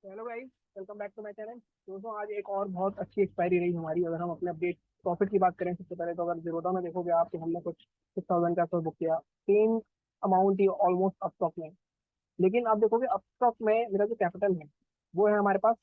Hello guys, welcome back to my channel. दोस्तों, आज एक और बहुत अच्छी एक्सपायरी रही हमारी। अगर हम अपने अपडेट प्रॉफिट की बात करें, सबसे पहले तो अगर जीरोधा में देखोगे आप, तो हमने कुछ 6,000 के आसपास बुक किया। सेम अमाउंट ही ऑलमोस्ट अप स्टॉक में। लेकिन आप देखोगे अप स्टॉक में मेरा जो कैपिटल है वो है हमारे पास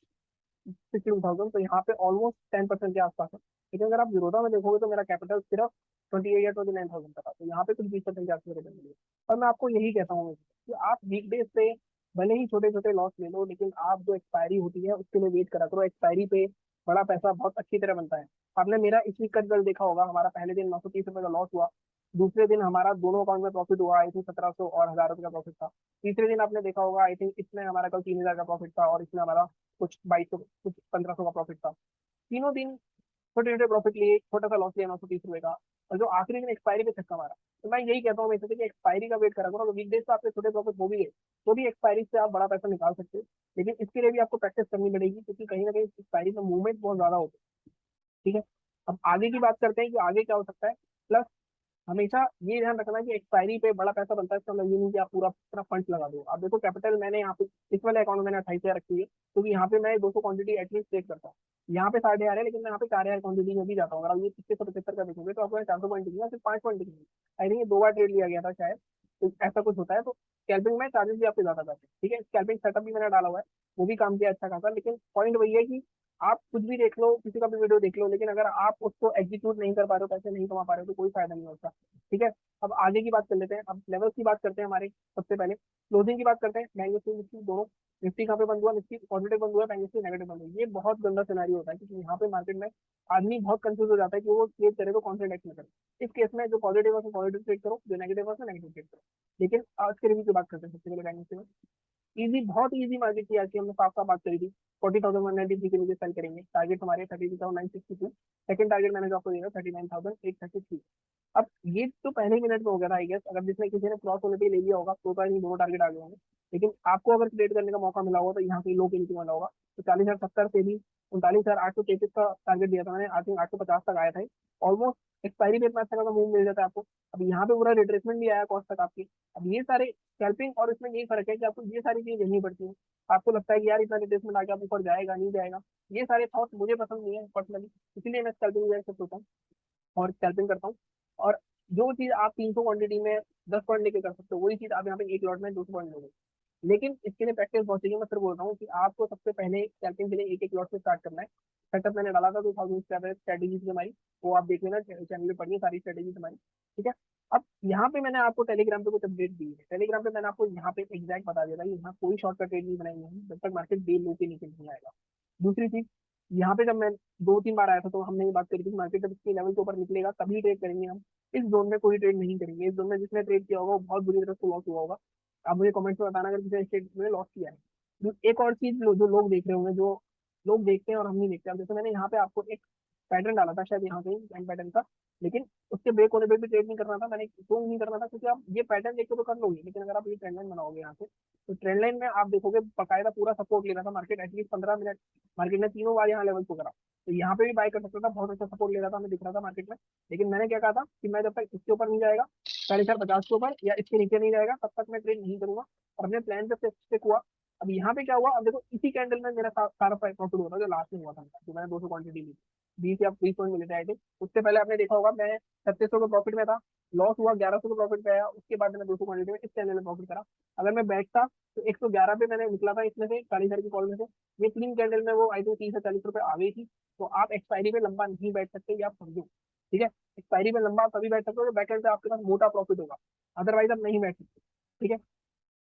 62,000, तो यहाँ पे ऑलमोस्ट 10% के आसपास है। लेकिन अगर आप जीरोधा में देखोगे तो मेरा कैपिटल सिर्फ 28 या 29,000 का था, तो यहाँ पे कुछ 20% के आसपास रिटर्न मिली। और मैं आपको यही कहता हूँ कि आप वीकडेज पे भले ही छोटे छोटे लॉस ले लो, लेकिन आप जो एक्सपायरी होती है उसके लिए वेट करा करो। एक्सपायरी पे बड़ा पैसा बहुत अच्छी तरह बनता है। आपने मेरा इस वीक का रिजल्ट देखा होगा। हमारा पहले दिन 930 रुपये का लॉस हुआ। दूसरे दिन हमारा दोनों अकाउंट में प्रॉफिट हुआ, आई थिंक 1,700 और 1,000 रुपये का प्रॉफिट था। तीसरे दिन आपने देखा होगा, आई थिंक इसमें हमारा कल 3,000 का प्रॉफिट था, और इसमें हमारा कुछ 2200 कुछ 1,500 का प्रॉफिट था। तीनों दिन छोटे छोटे प्रॉफिट लिए, छोटा सा लॉस लिया 930 रुपये का। और जो आखिरी दिन एक्सपायरी पे छक्का मारा। तो मैं यही कहता हूँ वैसे कि एक्सपायरी का वेट करा करो। तो वीकडेज पे आपके छोटे प्रॉफिट हो भी गए तो भी एक्सपायरी से आप बड़ा पैसा निकाल सकते हो। लेकिन इसके लिए भी आपको प्रैक्टिस करनी पड़ेगी, क्योंकि कहीं ना कहीं एक्सपायरी में मूवमेंट बहुत ज्यादा होता है। ठीक है। अब आगे की बात करते हैं कि आगे क्या हो सकता है। प्लस हमेशा ये ध्यान रखना कि एक्सपायरी पे बड़ा पैसा बनता है, इसका मतलब ये नहीं कि आप पूरा अपना फंड लगा दो। आप देखो, कैपिटल मैंने यहाँ पे इस वाले अकाउंट में मैंने 28,000 रखी है, क्योंकि यहाँ पे मैं 200 क्वांटिटी एटलीस्ट ट्रेड करता हूँ। यहाँ पे 60,000 है, लेकिन मैं यहाँ पे 4,000 क्वांटिटी में भी जाता हूँ। अगर आप ये 2575 का देखोगे तो आपको 400 पॉइंट दिखेगा, सिर्फ 5 पॉइंट दिखेंगे। आई थिंक ये 2 बार ट्रेड लिया गया था शायद। तो ऐसा कुछ होता है, तो स्कैल्पिंग में चार्जेस भी आपके ज्यादा जाते हैं। ठीक है, स्कैल्पिंग सेटअप भी मैंने डाला हुआ है, वो भी काम किया अच्छा खासा। लेकिन पॉइंट वही है कि आप कुछ भी देख लो, किसी का भी वीडियो देख लो, लेकिन अगर आप उसको एग्जीक्यूट नहीं कर पा रहे हो, पैसे नहीं कमा पा रहे हो, तो कोई फायदा नहीं होता। ठीक है। अब आगे की बात कर लेते हैं। अब लेवल्स की बात करते हैं हमारे। सबसे पहले क्लोजिंग की बात करते हैं। बैंक निफ्टी निफ्टी दोनों। निफ्टी कहाँ पे बंद हुआ? निफ्टी पॉजिटिव बंद हुआ, बैंक निफ्टी नेगेटिव बंद हुआ। ये बहुत गंदा सिनारी होता है, क्योंकि यहाँ पे मार्केट में आदमी बहुत कंफ्यूज हो जाता है कि वो ट्रेड करे तो कौन से डेक्स में करे। इस केस में जो पॉजिटिव है उसमें पॉजिटिव ट्रेड करो, जो नेगेटिव है उसमें नेगेटिव ट्रेड करो। लेकिन आज के रिव्यू की बात करते हैं। सबसे पहले बैंक निफ्टी में इजी, बहुत इजी मार्केट थी आज की। हमने साफ साफ बात करी थी। 40,193 के नीचे सेल करेंगे। टारगेट हमारे 32,962। सेकंड टारगेट मैंने जो आपको दिया 39,833। अब ये तो पहले ही मिनट में हो गया था आई गेस। अगर जिसने किसी ने क्रॉस ऑलरेडी ले लिया होगा तो नहीं, दोनों टारगेट आ गए होंगे। लेकिन आपको अगर ट्रेड करने का मौका मिला होगा तो यहाँ पे लो के नीचे मिला होगा। तो 40,070 से भी 39,833 का टारगेट दिया था मैंने। आई थिंक 850 तक आया था। ऑलमोस्ट एक्सपायरी पे इतना अच्छा खासा मूव मिल जाता है आपको। अब यहाँ पे पूरा रिट्रेसमेंट भी आया कॉस्ट तक आपकी। अब ये सारे स्कैल्पिंग और इसमें यही फर्क है कि आपको ये सारी चीजें देखनी पड़ती है। आपको लगता है कि यार इतना रिट्रेसमेंट आ गया, आप ऊपर जाएगा नहीं जाएगा। ये सारे थॉट्स मुझे पसंद नहीं है पर्सनली। इसलिए मैं स्कैल्पिंग एक्सेप्ट होता हूँ और स्कैल्पिंग करता हूँ। और जो चीज आप 300 क्वांटिटी में 10 पॉइंट लेके कर सकते हो, वही चीज आप यहाँ पे एक लॉट में 200 पॉइंट लोगे। लेकिन इसके लिए प्रैक्टिस बहुत चाहिए। मैं फिर बोल रहा हूँ कि आपको सबसे पहले स्कैल्पिंग के लिए एक एक लॉट से स्टार्ट करना है। सेटअप मैंने डाला था 2000 स्ट्रेटेजीज हमारी, वो आप देख लेना, चैनल पे पढ़िए सारी स्ट्रेटेजीज हमारी। ठीक है। अब यहाँ पे मैंने आपको टेलीग्राम पे कुछ अपडेट दी है। टेलीग्राम पे मैंने आपको यहाँ पे एग्जैक्ट बता दिया था कि यहाँ कोई शॉर्टकट ट्रेड नहीं बनाई है जब तक मार्केट डे लो के नीचे नहीं आएगा। दूसरी चीज, यहाँ पे जब मैं 2-3 बार आया था तो हमने ये बात करी थी कि मार्केट जब इसके लेवल के ऊपर निकलेगा तभी ट्रेड करेंगे हम। इस जोन में कोई ट्रेड नहीं करेंगे। इस जोन में जिसने ट्रेड किया होगा वो बहुत बुरी तरह से लॉस हुआ होगा। आप मुझे कमेंट्स में बताना अगर किसी ने ट्रेड में लॉस किया है। एक और चीज जो लोग देख रहे होंगे, जो लोग देखते हैं और हम नहीं देखते। अब जैसे मैंने यहाँ पे आपको एक पैटर्न डाला था शायद यहाँ पे पैटर्न का, लेकिन उसके ब्रेक होने पे भी ट्रेड नहीं करना था मैंने। क्यों नहीं करना था? क्योंकि आप ये पैटर्न देख के तो कर लोगे, लेकिन अगर आप ये ट्रेंड लाइन बनाओगे यहाँ से, तो ट्रेंड लाइन में आप देखोगे बकायदा पूरा सपोर्ट ले रहा था मार्केट। एटलीस्ट 15 मिनट मार्केट ने तीनों बार यहाँ लेवल को करा। तो यहाँ पे भी बाय कर सकता था, बहुत अच्छा सपोर्ट ले रहा था, हमें दिख रहा था मार्केट में। लेकिन मैंने क्या कहा था कि मैं जब तक इसके ऊपर नहीं जाएगा 4,450 के ऊपर या इसके नीचे नहीं जाएगा, तब तक मैं ट्रेड नहीं करूंगा। और अपने प्लान पे स्टिक हुआ। अब यहाँ पे क्या हुआ? अब देखो, इसी कैंडल में मेरा सारा प्रॉफिट हुआ था जो लास्ट में हुआ था मेरा, जो मैंने 200 क्वांटिटी ली थी। 20 या 20 पॉइंट मिले थे आई थिंक। उससे पहले आपने देखा होगा मैं 3600 के प्रॉफिट में था। लॉस हुआ, 1100 के प्रॉफिट पे आया। उसके बाद मैंने 200 क्वांटिटी में इस चैनल में प्रॉफिट करा। अगर मैं बैठता तो 111 पे मैंने निकला था इसमें से 40,000 की कॉल में से। ये 3 कैंडल में वो आई थिंक 30 से 40 रुपए आ गई थी। तो आप एक्सपायरी पे लंबा नहीं बैठ सकते, ये आप समझो। ठीक है। एक्सपायरी पे लंबा आप तभी बैठ सकते हो जब बैकएंड पे आपके पास मोटा प्रॉफिट होगा। अदरवाइज आप नहीं बैठ सकते। ठीक है।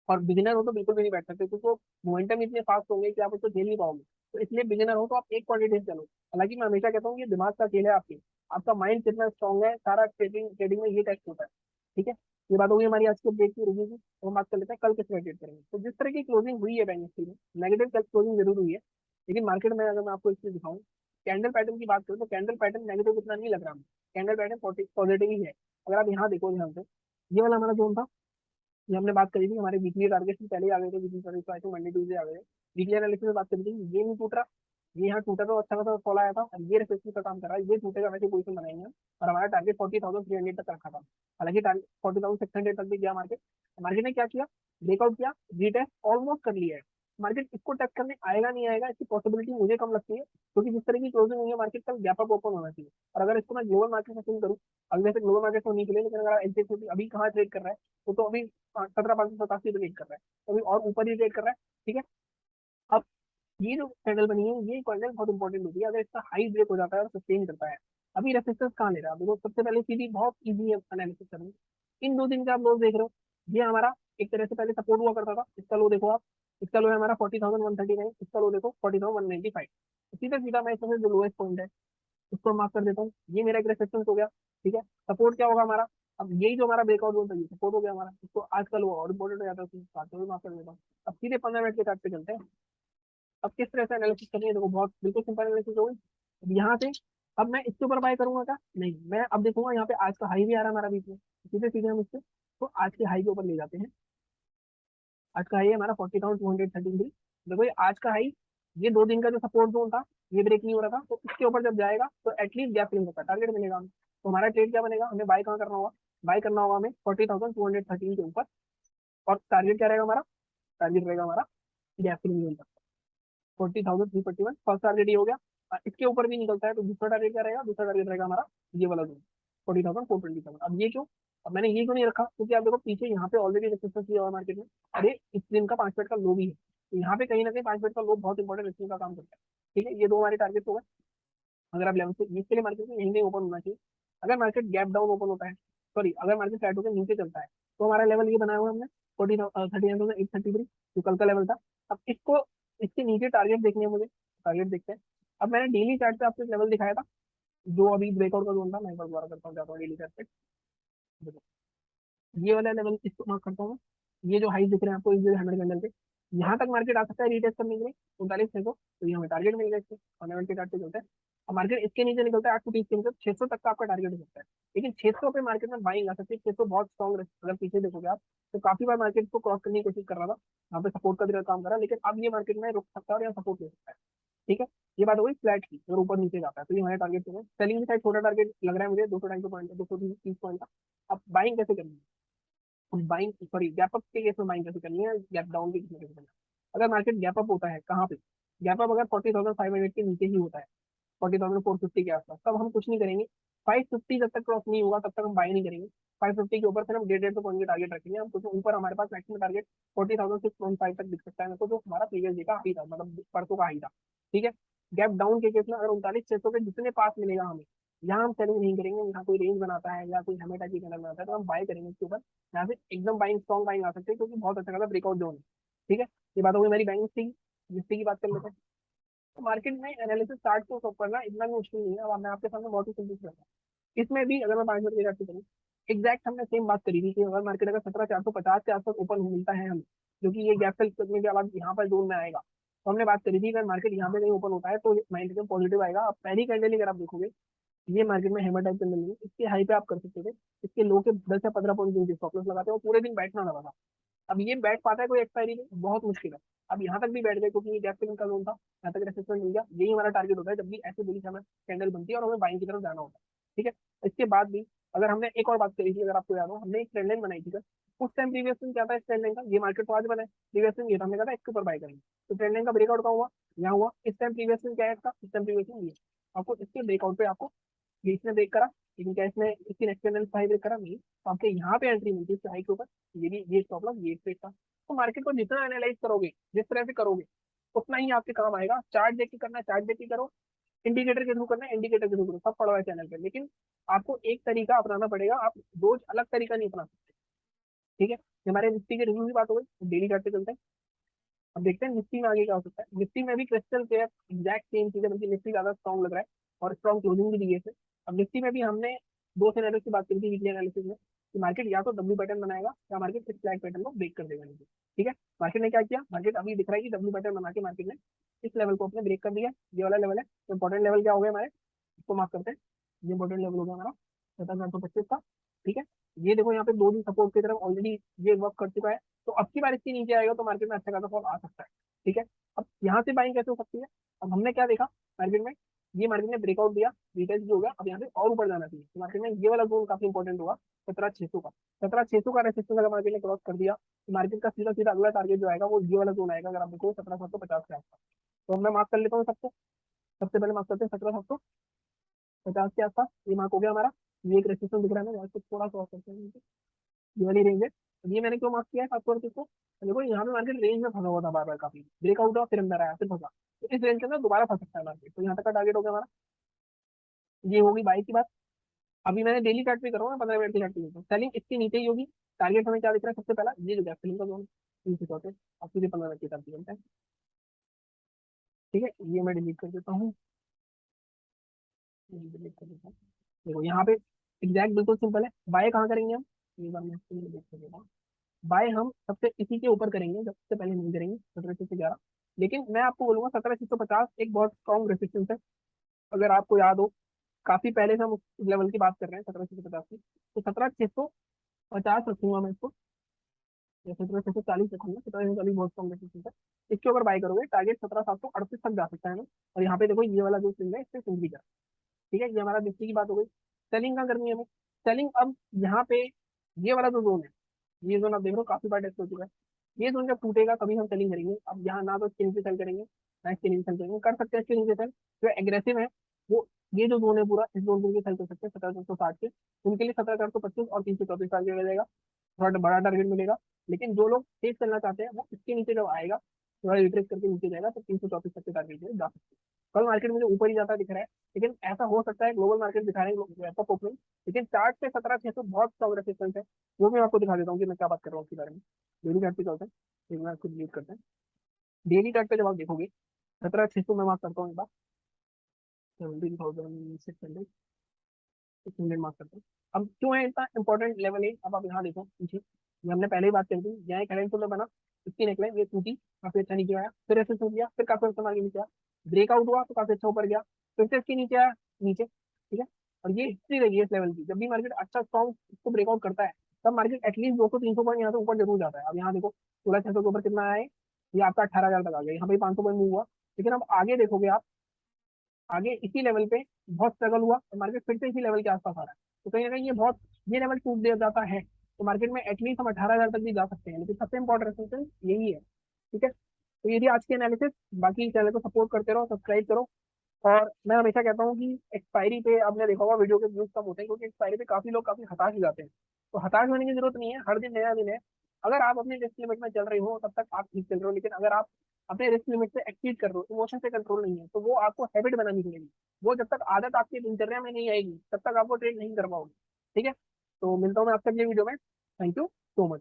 और बिगिनर हो तो बिल्कुल भी नहीं बैठ सकते, क्योंकि वो मोमेंटम इतने फास्ट होंगे कि आप उसको झेल नहीं पाओगे। तो इसलिए बिगिनर हो तो आप एक क्वांटिटी से चलो। हालांकि मैं हमेशा कहता हूँ ये दिमाग का खेल है आपकी। आपका माइंड कितना स्ट्रांग है, सारा ट्रेडिंग ट्रेडिंग में ये टेस्ट होता है। ठीक है। ये बात होगी हमारी आज की अपडेट की रिव्यू की। तो हम बात कर लेते हैं कल किस ट्रेड करेंगे। तो जिस तरह की क्लोजिंग हुई है बैंक निफ्टी में, नेगेटिव कल क्लोजिंग जरूर हुई है। लेकिन मार्केट में अगर मैं आपको एक चीज दिखाऊं, कैंडल पैटर्न की बात करूं तो कैंडल पैटर्न नेगेटिव इतना नहीं लग रहा। कैंडल पैटर्न पॉजिटिव ही है। अगर आप यहाँ देखो ध्यान से, ये वाला हमारा जोन था। ये हमने बात करी थी, हमारे वीकली टारगेट भी पहले ही आ गए थे। वीकली टारगेट तो आई थिंक मंडे ट्यूजडे आ गए थे। वीकली एनालिसिस में बात करी थी, ये नहीं टूट रहा। ये यहाँ टूटा तो अच्छा खासा फॉल आया था, और ये रिफ्लेक्शन का काम कर रहा है। ये टूटेगा, वैसे पोजीशन बनाएंगे हम। और हमारा टारगेट 40,300 तक रखा था। हालांकि टारगेट 40,600 तक भी गया मार्केट। मार्केट ने क्या किया? ब्रेकआउट किया, रीटेस्ट ऑलमोस्ट कर लिया है। मार्केट इसको टच करने आएगा नहीं आएगा, इसकी पॉसिबिलिटी मुझे कम लगती है, क्योंकि जिस तरह की क्लोजिंग हुई है मार्केट का गैप अप ओपन होना चाहिए। और अगर इसको मैं ग्लोबल मार्केट में सीन करूँ, अभी वैसे ग्लोबल मार्केट को नहीं चले, लेकिन अगर एच अभी कहाँ ट्रेड कर रहा है, तो अभी 17,587 पे ट्रेड कर रहा है, तो अभी और ऊपर ही ट्रेड कर रहा है। ठीक है। अब ये जो कैंडल बनी है, ये कैंडल बहुत इंपॉर्टेंट होती है, अगर इसका हाई ब्रेक हो जाता है और सस्टेन करता है। अभी रेसिस्टेंस कहाँ ले रहा है देखो, सबसे पहले सीधी बहुत इजी है एनालिसिस करनी। इन 2 दिन का आप लोग देख रहे हो, ये हमारा एक तरह से पहले सपोर्ट हुआ करता था। इसका लो देखो आप, इसका लो है हमारा 40,139, इसका लो देखो 40,195। सीधा सीधा मैं इसमें जो लोएस्ट पॉइंट है उसको मार्क कर देता हूँ, ये मेरा एक रेसिस्टेंस हो गया। ठीक है। सपोर्ट क्या होगा हमारा, अब यही जो हमारा ब्रेकआउट जोन था ये सपोर्ट हो गया हमारा, इसको आजकल वो और इम्पोर्टेंट हो जाता है, उसको साथ में भी मार्क कर देता हूँ। अब सीधे 15 मिनट के चार्ट पे चलते हैं। अब किस तरह से एनालिसिस करनी है देखो, बहुत बिल्कुल सिंपल एनालिसिस होगी। अब यहाँ से अब मैं इसके ऊपर बाय करूंगा क्या, नहीं, मैं अब देखूंगा यहाँ पे आज का हाई भी आ रहा है हमारा बीच में, सीधे सीधे हम इससे तो आज के हाई के ऊपर ले जाते हैं। आज का हाई है हमारा 40,233। देखो ये आज का हाई, ये 2 दिन का जो सपोर्ट जोन था, ये ब्रेक नहीं हो रहा था, तो इसके ऊपर जब जाएगा तो एटलीस्ट गैप फिलिंग होगा, टारगेट मिलेगा हमें। तो हमारा ट्रेड क्या बनेगा, हमें बाय कहाँ करना होगा, बाय करना होगा हमें 40,213 के ऊपर। और टारगेट क्या रहेगा हमारा, टारगेट रहेगा हमारा gap filling zone, 40,341 first target ये हो गया। इसके ऊपर भी निकलता है तो दूसरा टारगेट क्या रहेगा, दूसरा टारगेट रहेगा हमारा ये वाला जोन 40,427। अब ये क्यों, अब मैंने ये क्यों नहीं रखा, क्योंकि आप देखो पीछे यहाँ पे ऑलरेडी रेसिस्टेंस लिया हुआ मार्केट में। अरे इस दिन का 5 मिनट का लो भी है, तो यहाँ पे कहीं ना कहीं 5 मिनट का लो बहुत इंपॉर्टेंट रेसिस्टेंस का काम करता है। ठीक है, ये दो हमारे टारगेट हो गए। अगर आप लेवल से इसके लिए मार्केट में यहीं कहीं ओपन होना चाहिए। अगर मार्केट गैप डाउन ओपन होता है, सॉरी अगर मार्केट फ्लैट होकर नीचे चलता है, तो हमारा लेवल ये बनाया हुआ हमने 39,833, जो कल का लेवल था। अब इसको, इसके नीचे टारगेट देखने हैं मुझे, टारगेट देखते हैं। अब मैंने डेली चार्ट पे आपको एक लेवल दिखाया था, जो अभी ब्रेकआउट का जोन था, मैं एक बार दोबारा करता हूँ, जाता हूँ डेली चार्ट पे। देखो, ये वाला लेवल इसको मार्क करता हूँ मैं। ये जो हाई दिख रहे हैं आपको इस 100 कैंडल पे, यहाँ तक मार्केट आ सकता है रीटेस्ट करने के लिए 39,600, तो ये हमें टारगेट मिल गया इसके, और लेवल के चार्ट पे चलते हैं। अब मार्केट इसके नीचे निकलता है 830 के नीचे, 600 तक का आपका टारगेट हो सकता है। लेकिन 600 पे मार्केट में बाइंग आ सकती है, 600 बहुत स्ट्रॉन्ग, अगर पीछे देखोगे आप तो काफी बार मार्केट को क्रॉस करने की कोशिश कर रहा था, यहाँ पे सपोर्ट का तरह काम कर रहा है, लेकिन अब ये मार्केट में रुक सकता है और यहाँ सपोर्ट ले सकता है। ठीक है। ये बात हो गई फ्लैट की, अगर ऊपर नीचे जाता है तो ये हमारे टारगेट है। सेलिंग की साइड छोटा टारगेट लग रहा है मुझे, 200 230 पॉइंट का। अब बाइंग कैसे करनी है, बाइंग सॉरी गैप अप के केस में बाइंग कैसे करनी है, गैप डाउन के केस में कैसे करनी है। अगर मार्केट गैप अप होता है कहाँ पे, गैप अप अगर 40,500 के नीचे ही होता है, 40,450 के आसपास, तब हम कुछ नहीं करेंगे। 550 जब तक क्रॉस नहीं होगा तब तक हम बाय नहीं करेंगे। 550 के ऊपर फिर हम 150 पॉइंट के टारगेट रखेंगे हम, तो ऊपर हमारे पास मैक्सिमम टारगेट 40,615 तक दिख सकता है मेरे को, जो हमारा प्रीवियस डे का हाई था, मतलब परसों का हाई था। ठीक है। गैप डाउन के केस में अगर 39,600 के जितने पास मिलेगा हमें, यहाँ हम सेलिंग नहीं करेंगे, यहाँ कोई रेंज बनाता है या कोई हमें टाइप की कैंडल बनाता है तो हम बाय करेंगे इसके ऊपर। यहाँ से एकदम बाइंग स्ट्रॉन्ग बाइंग आ सकते हैं, क्योंकि बहुत अच्छा खासा ब्रेकआउट जोन है। ठीक है। ये बात हो गई मेरी बैंक निफ्टी की। निफ्टी की बात कर लेते हैं। तो मार्केट में एनालिसिस चार्ट को सब करना इतना भी मुश्किल नहीं है, अब मैं आपके सामने बहुत ही सिंपल करता हूँ। इसमें भी अगर मैं 5 मिनट की चार्ट करूँ, एग्जैक्ट हमने सेम बात करी थी कि अगर मार्केट अगर 17,450 के आसपास ओपन मिलता है हमें, जो कि ये गैप फिल करने के बाद यहाँ पर जोन में आएगा, तो हमने बात करी थी अगर मार्केट यहाँ पे कहीं ओपन होता है तो माइंड में पॉजिटिव आएगा। अब पहली कैंडल अगर आप देखोगे, ये मार्केट में हैमर टाइप कैंडल है, इसके हाई पे आप कर सकते थे, इसके लो के 10 या 15 पॉइंट के स्टॉप लॉस लगाते हो, पूरे दिन बैठना लगा था। अब ये बैठ पाता है कोई एक्सपायरी में, बहुत मुश्किल है। अब यहाँ तक भी बैठ गए, क्योंकि ये गैप फिलिंग का जोन था, यहाँ तक रेसिस्टेंस मिल गया, यही हमारा टारगेट होता है जब भी ऐसे बुलिश हमें कैंडल बनती है और हमें बाइंग की तरफ जाना होता है। ठीक है। इसके बाद भी अगर हमने एक और बात करी थी, अगर आपको याद हो, हमने एक ट्रेंड लाइन बनाई थी सर। उस टाइम प्रीवियस दिन क्या था इस ट्रेंड लाइन का, ये मार्केट तो आज बना है, प्रीवियस दिन ये था, हमने कहा था इसके ऊपर बाय करेंगे, तो ट्रेंड लाइन का ब्रेकआउट का हुआ, यहाँ हुआ। इस टाइम प्रीवियस दिन क्या है इसका, इस टाइम प्रीवियस दिन ये आपको इसके ब्रेकआउट पे आपको, ये इसने ब्रेक करा, लेकिन क्या इसने इसकी नेक्स्ट कैंडल हाई ब्रेक करा नहीं, तो आपके यहाँ पे एंट्री मिलती है इसके हाई के ऊपर। ये भी ये स्टॉप लॉस ये ट्रेड था। तो मार्केट को जितना एनालाइज करोगे, जिस तरह से करोगे, उतना ही आपके काम आएगा। चार्ट देख के करना है, चार्ट देख के करो, इंडिकेटर के थ्रू करना है, इंडिकेटर के थ्रू करो, सब पड़ा हुआ है चैनल पे। लेकिन आपको एक तरीका अपनाना पड़ेगा, आप रोज अलग तरीका नहीं अपना सकते। ठीक है। ये हमारे निफ्टी के रिव्यू की बात हो गई, डेली चार्ट पे चलते हैं। अब देखते हैं निफ्टी में आगे क्या हो सकता है। निफ्टी में भी क्रिस्टल क्लियर एग्जैक्ट सेम चीज है, बल्कि निफ्टी ज्यादा स्ट्रॉन्ग लग रहा है और स्ट्रॉन्ग क्लोजिंग भी दी है इसे। अब निफ्टी में भी हमने दो सिनेरियो की बात करी थी वीकली एनालिसिस में, कि मार्केट या तो डब्ल्यू पैटर्न बनाएगा या मार्केट इस फ्लैग पैटर्न को ब्रेक कर देगा नीचे। ठीक है। मार्केट ने क्या किया, मार्केट अभी दिख रहा है कि डब्ल्यू पैटर्न बना के मार्केट ने इस लेवल को अपने ब्रेक कर दिया। ये वाला लेवल है, तो इंपॉर्टेंट लेवल क्या हो गया हमारे, इसको मार्क करते हैं। ये इंपॉर्टेंट लेवल हो गया हमारा 17,425 का। ठीक है। ये देखो यहाँ पे 2 दिन सपोर्ट की तरफ ऑलरेडी ये वर्क कर चुका है, तो अब की बार इसके नीचे आएगा तो मार्केट में अच्छा खासा फॉल आ सकता है। ठीक है। अब यहाँ से बाइंग कैसे हो सकती है, अब हमने क्या देखा मार्केट में, ये मार्केट ने ब्रेकआउट दिया, रिटेस्ट जो हो गया, अब यहाँ पे और ऊपर जाना चाहिए। तो मार्केट में ये वाला जोन काफी इंपॉर्टेंट होगा 17,600 का। 17,600 का रेसिस्टेंस अगर मार्केट ने क्रॉस कर दिया तो मार्केट का सीधा सीधा अगला टारगेट जो आएगा वो ये वाला जोन आएगा। अगर आप देखो 17,750 के आसपास। तो मैं मार्क कर लेता हूँ सबको। सबसे पहले मार्क करते हैं 17,750 के आसपास, ये मार्क हो गया हमारा। ये एक रेसिस्टेंस दिख रहा है ना, यहाँ से थोड़ा सा ऑफ करते हैं, ये वाली रेंज है। अब ये मैंने क्यों मार्क किया है 738 को, तो देखो यहाँ पे मार्केट रेंज में फंसा हुआ था बार बार, काफी ब्रेकआउट हुआ फिर अंदर आया फिर फंसा। तो इस रेंज के अंदर दोबारा फंस सकता है मार्केट। तो यहाँ तक का टारगेट हो गया हमारा। ये होगी बाई की बात। अभी मैंने डेली चार्ट पे कर रहा हूँ, 15 मिनट की चार्ट पे सेलिंग इसके नीचे ही होगी। टारगेट हमें क्या दिख रहा है सबसे पहला, ये जो गैप सेलिंग का जोन 334। अब सीधे 15 मिनट की चार्ट पे चलते हैं। ठीक है, ये मैं डिलीट कर देता हूँ, ये डिलीट कर देता हूँ। देखो यहाँ पे एग्जैक्ट बिल्कुल सिंपल है। बाय कहाँ करेंगे हम, ये बार मैं इसको डिलीट कर देता हूँ। बाय हम सबसे इसी के ऊपर करेंगे, सबसे पहले नहीं करेंगे 17,611। लेकिन मैं आपको बोलूंगा 17,650 एक बहुत स्ट्रॉन्ग रेसिस्टेंस है। अगर आपको याद हो, काफी पहले से हम उस लेवल की बात कर रहे हैं 17,650 की। तो 17,650 रखूंगा मैं इसको, या 17,640 रखूंगा। 17,640 बहुत स्ट्रॉन्ग रेसिस्टेंस है। इसके ऊपर बाय करोगे टारगेट 17,738 तक जा सकता है ना। और यहाँ पे देखो ये वाला जो स्विंग है इससे स्विंग भी जा। ठीक है, ये हमारा निफ्टी की बात हो गई। सेलिंग कहाँ करनी है हमें, सेलिंग अब यहाँ पे ये वाला जो जोन है, ये जोन आप देख रहे हो काफी बार टेस्ट हो चुका है। ये जोन जब टूटेगा तभी हम सेलिंग करेंगे। अब यहाँ ना तो इसके नीचे सेल करेंगे ना इसके नीचे सेल करेंगे, कर सकते हैं इसके नीचे सेल। जो एग्रेसिव है वो ये जो जोन है पूरा, इस जोन के नीचे सेल कर सकते हैं 17,460 के। उनके लिए 17,425 और 334 टारगेट मिल जाएगा, थोड़ा बड़ा टारगेट मिलेगा। लेकिन जो लोग तेज चलना चाहते हैं वो इसके नीचे जब आएगा, थोड़ा रिट्रेस करके नीचे जाएगा तो 334 तक के टारगेट जा सकते हैं। कल मार्केट मुझे ऊपर ही जाता दिख रहा है, लेकिन ऐसा हो सकता है ग्लोबल मार्केट दिखा रहे हैं वैसा ओपनिंग। लेकिन चार्ट पे 17,600 बहुत स्ट्रॉन्ग रेसिस्टेंस है। वो मैं आपको दिखा देता हूँ कि मैं क्या बात कर रहा हूँ उसके बारे में। डेली चार्ट पे चलते हैं, एक बार खुद लीड करते हैं। डेली चार्ट पे जब आप देखोगे 17,600 मैं मार्क करता हूँ एक बार, 17,600 मिनट मार्क करते हैं। अब क्यों है इतना इंपॉर्टेंट लेवल है, अब आप यहाँ देखो पीछे, ये हमने पहले ही बात कर दी। यहाँ एक हेड में बना, इसकी नेकलाइन ये टूटी, काफी अच्छा नीचे आया, फिर ऐसे टूट गया, फिर काफी अच्छा आगे नीचे आया, ब्रेकआउट हुआ तो काफी अच्छा ऊपर गया, फिर से इसके नीचे आया, नीचे। ठीक है, और ये हिस्ट्री रही है इस लेवल की। जब भी मार्केट अच्छा स्ट्रॉन्ग इसको ब्रेकआउट करता है तब मार्केट एटलीस्ट 200-300 पॉइंट यहाँ से ऊपर जरूर जाता है। अब यहाँ देखो 16,600 के ऊपर कितना आया है, ये आपका 18,000 तक आ गया, यहाँ पे 500 पॉइंट मूव हुआ। लेकिन अब आगे देखोगे आप, आगे इसी लेवल पे बहुत स्ट्रगल हुआ और मार्केट फिर से इसी लेवल के आसपास आ रहा है। तो कहीं ना कहीं ये बहुत, ये लेवल टूट दिया जाता है तो मार्केट में एटलीस्ट हम 18,000 तक भी जा सकते हैं। लेकिन सबसे इंपॉर्टेंट रेसिस्टेंस यही है। ठीक है, तो ये थी आज की एनालिसिस। बाकी चैनल को सपोर्ट करते रहो, सब्सक्राइब करो। और मैं हमेशा कहता हूँ कि एक्सपायरी पे, आपने देखा होगा वीडियो के व्यूज कम होते हैं क्योंकि एक्सपायरी पे काफी लोग काफी हताश हो जाते हैं। तो हताश होने की जरूरत नहीं है, हर दिन नया दिन है। अगर आप अपने रिस्क लिमिट में चल रहे हो तब तक आप ठीक चल रहे हो। लेकिन अगर आप अपने रिस्क लिमिट से एक्सीड कर रहे हो, इमोशन से कंट्रोल नहीं है, तो वो आपको हैबिट बनानी पड़ेगी। वो जब तक आदत आपकी दिनचर्या में नहीं आएगी तब तक आप वो ट्रेड नहीं कर पाओगे। ठीक है, तो मिलता हूँ मैं आपसे अगले वीडियो में। Thank you so much.